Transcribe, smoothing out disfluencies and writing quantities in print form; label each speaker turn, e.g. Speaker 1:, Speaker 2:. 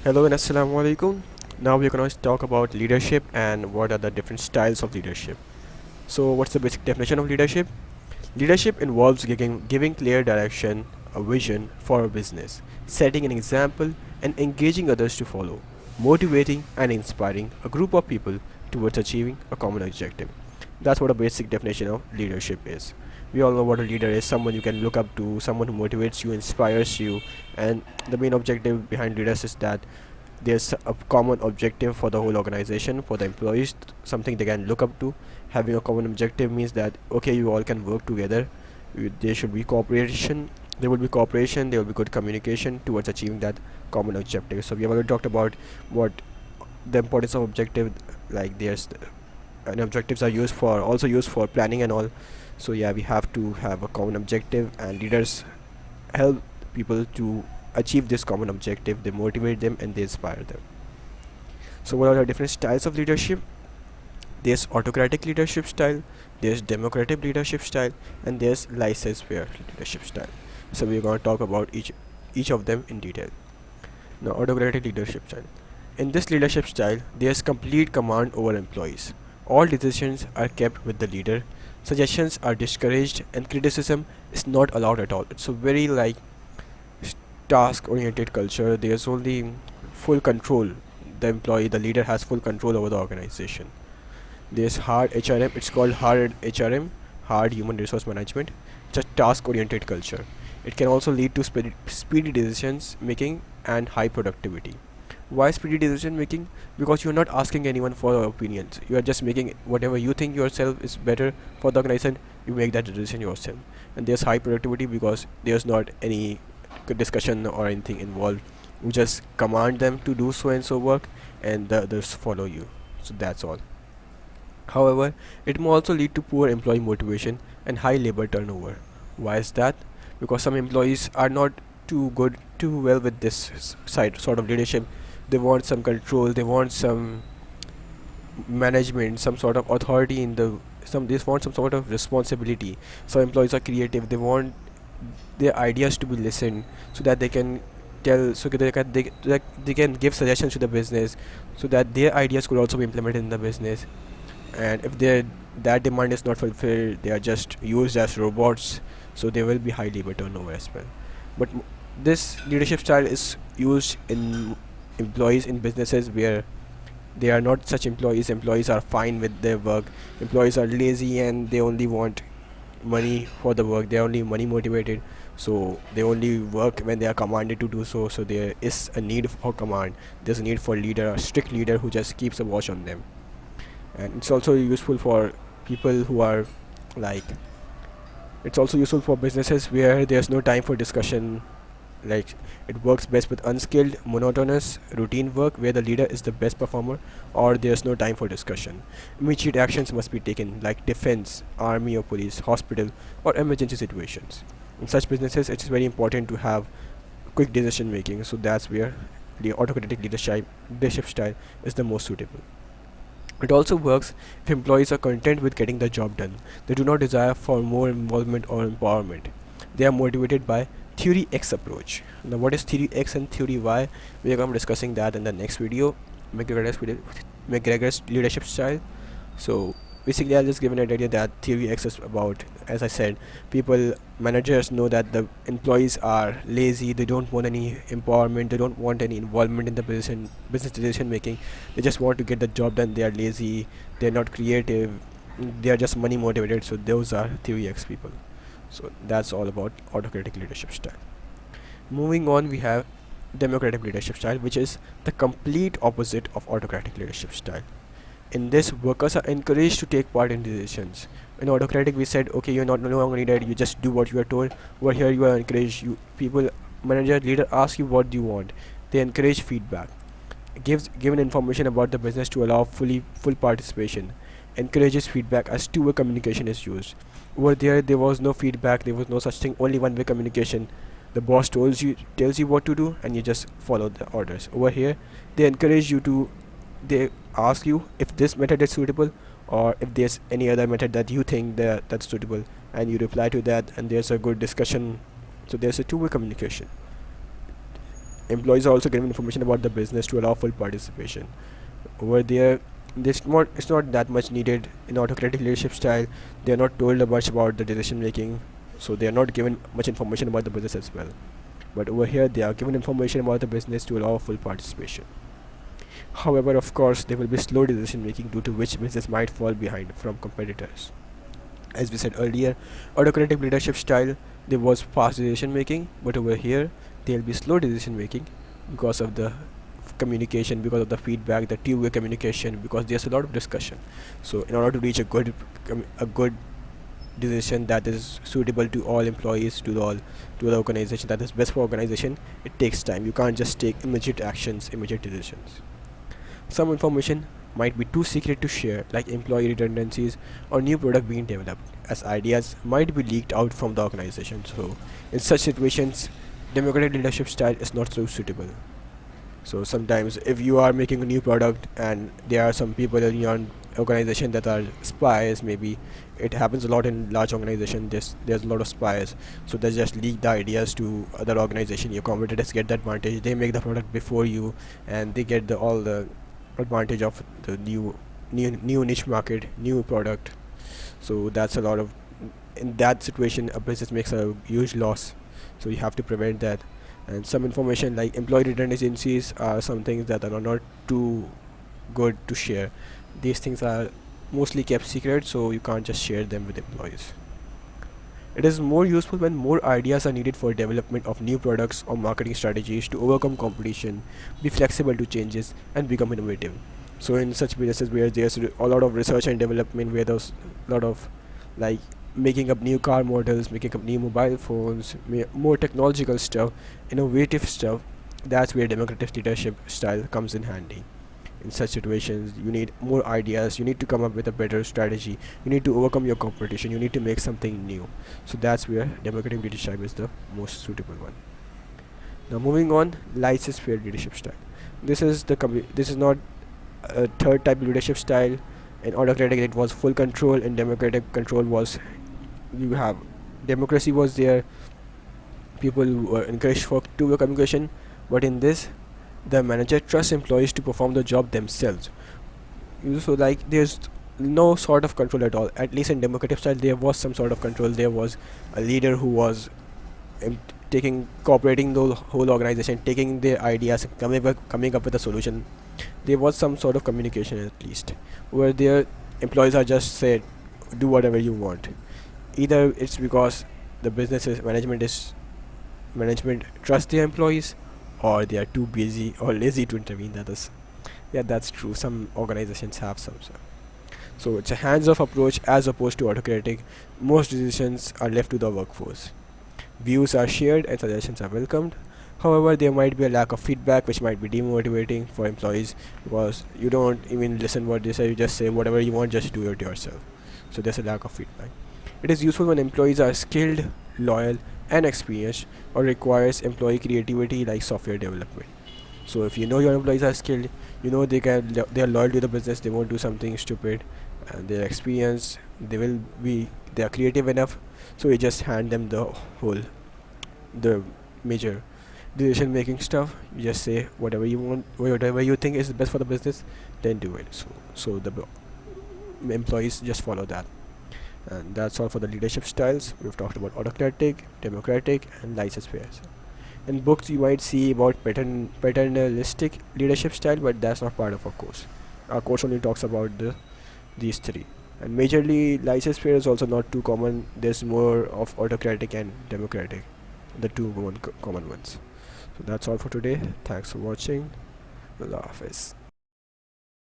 Speaker 1: Hello and assalamu alaikum. Now we're going to talk about leadership and what are the different styles of leadership. So, what's the basic definition of leadership? Leadership involves giving clear direction, a vision for a business, setting an example, and engaging others to follow, motivating and inspiring a group of people towards achieving a common objective. That's what a basic definition of leadership is. We all know what a leader is, someone you can look up to, someone who motivates you, inspires you, and the main objective behind leaders is that there's a common objective for the whole organization, for the employees, something they can look up to. Having a common objective means that okay, you all can work together. There should be cooperation. There will be cooperation. There will be good communication towards achieving that common objective. So we have already talked about what the importance of objective. Like and objectives are used for also used for planning and all. So yeah, we have to have a common objective, and leaders help people to achieve this common objective. They motivate them and they inspire them. So what are the different styles of leadership? There's autocratic leadership style, there's democratic leadership style, and there's laissez-faire leadership style. So we're going to talk about each of them in detail. Now, autocratic leadership style. In this leadership style, there's complete command over employees. All decisions are kept with the leader. Suggestions are discouraged, and criticism is not allowed at all. It's a very like task-oriented culture. There's only full control. The employee, the leader, has full control over the organization. There's hard HRM. It's called hard HRM, hard human resource management. It's a task-oriented culture. It can also lead to speedy decisions making and high productivity. Why speedy decision making? Because you're not asking anyone for opinions. You are just making whatever you think yourself is better for the organization. You make that decision yourself. And there's high productivity because there's not any discussion or anything involved. You just command them to do so and so work, and the others follow you. So that's all. However, it may also lead to poor employee motivation and high labor turnover. Why is that? Because some employees are not too well with this side sort of leadership. They want some control, they want some management, some sort of authority in the some they want some sort of responsibility. Some employees are creative, they want their ideas to be listened so that they can tell so they can give suggestions to the business so that their ideas could also be implemented in the business. And if that demand is not fulfilled, they are just used as robots, so there will be high labor turnover as well. But this leadership style is used in employees in businesses where they are not such employees are fine with their work. Employees are lazy and they only want money for the work. They are only money motivated, so they only work when they are commanded to do so. So there is a need for command. There's a need for leader, a strict leader who just keeps a watch on them. And it's also useful for people who are like it's also useful for businesses where there's no time for discussion. Like, it works best with unskilled monotonous routine work where the leader is the best performer, or there's no time for discussion. Immediate actions must be taken, like defense, army or police, hospital, or emergency situations. In such businesses, it is very important to have quick decision making, so that's where the autocratic leadership style is the most suitable. It also works if employees are content with getting the job done. They do not desire for more involvement or empowerment. They are motivated by theory X approach. Now, what is theory X and theory Y? We are going to be discussing that in the next video. McGregor's leadership style. So basically, I'll just give an idea that theory X is about, as I said, managers know that the employees are lazy, they don't want any empowerment, they don't want any involvement in the business decision making. They just want to get the job done. They are lazy, they're not creative, they are just money motivated. So those are theory X people. So that's all about autocratic leadership style. Moving on, we have democratic leadership style, which is the complete opposite of autocratic leadership style. In this, workers are encouraged to take part in decisions. In autocratic, we said, okay, you're not no longer needed, you just do what you are told. Over here, you are encouraged. Manager, leader ask you what do you want. They encourage feedback. Given information about the business to allow full participation. Encourages feedback as two-way communication is used. Over there was no feedback, there was no such thing, only one-way communication. The boss tells you what to do, and you just follow the orders. Over here, they encourage you to they ask you if this method is suitable, or if there's any other method that you think that's suitable, and you reply to that, and there's a good discussion. So there's a two-way communication. Employees are also given information about the business to allow full participation. Over there, it's not that much needed in autocratic leadership style. They are not told much about the decision making, so they are not given much information about the business as well. But over here, they are given information about the business to allow full participation. However, of course, there will be slow decision making due to which business might fall behind from competitors. As we said earlier, autocratic leadership style, there was fast decision making, but over here there will be slow decision making because of the communication, because of the feedback, the two-way communication, because there's a lot of discussion. So in order to reach a good decision that is suitable to all employees, to the organization, that is best for organization, it takes time. You can't just take immediate actions, immediate decisions. Some information might be too secret to share, like employee redundancies or new product being developed, as ideas might be leaked out from the organization. So in such situations, democratic leadership style is not so suitable. So sometimes if you are making a new product and there are some people in your organization that are spies, maybe it happens a lot in large organization, there's a lot of spies, so they just leak the ideas to other organization. Your competitors get the advantage, they make the product before you, and they get all the advantage of the new niche market, new product. So that's a lot of, in that situation a business makes a huge loss, so you have to prevent that. And some information like employee redundancies are some things that are not too good to share. These things are mostly kept secret, so you can't just share them with employees. It is more useful when more ideas are needed for development of new products or marketing strategies to overcome competition, be flexible to changes, and become innovative. So in such businesses where there's a lot of research and development, where there's a lot of like making up new car models, making up new mobile phones, more technological stuff, innovative stuff, that's where democratic leadership style comes in handy. In such situations, you need more ideas, you need to come up with a better strategy, you need to overcome your competition, you need to make something new. So that's where democratic leadership is the most suitable one. Now moving on, laissez-faire leadership style. This is not a third type of leadership style. In autocratic it was full control, in democratic control was, you have democracy was there, people were encouraged for two-way communication, but in this the manager trusts employees to perform the job themselves. So like there's no sort of control at all. At least in democratic style there was some sort of control. There was a leader who was cooperating the whole organization, taking their ideas, coming up with a solution. There was some sort of communication at least. Where their employees are just said, do whatever you want. Either it's because the management trusts their employees, or they are too busy or lazy to intervene. That's true. Some organizations have some. So it's a hands-off approach as opposed to autocratic. Most decisions are left to the workforce. Views are shared and suggestions are welcomed. However, there might be a lack of feedback, which might be demotivating for employees, because you don't even listen what they say. You just say whatever you want, just do it yourself. So there's a lack of feedback. It is useful when employees are skilled, loyal, and experienced, or requires employee creativity like software development. So if you know your employees are skilled, you know they are loyal to the business, they won't do something stupid, and they're experienced, they are creative enough, so you just hand them the major decision making stuff. You just say whatever you want, whatever you think is best for the business, then do it. So the employees just follow that. And that's all for the leadership styles. We've talked about autocratic, democratic, and laissez-faire. In books you might see about paternalistic leadership style, but that's not part of our course. Our course only talks about these three. And majorly laissez-faire is also not too common. There's more of autocratic and democratic, the two common ones. So that's all for today. Thanks for watching. Allah Hafiz.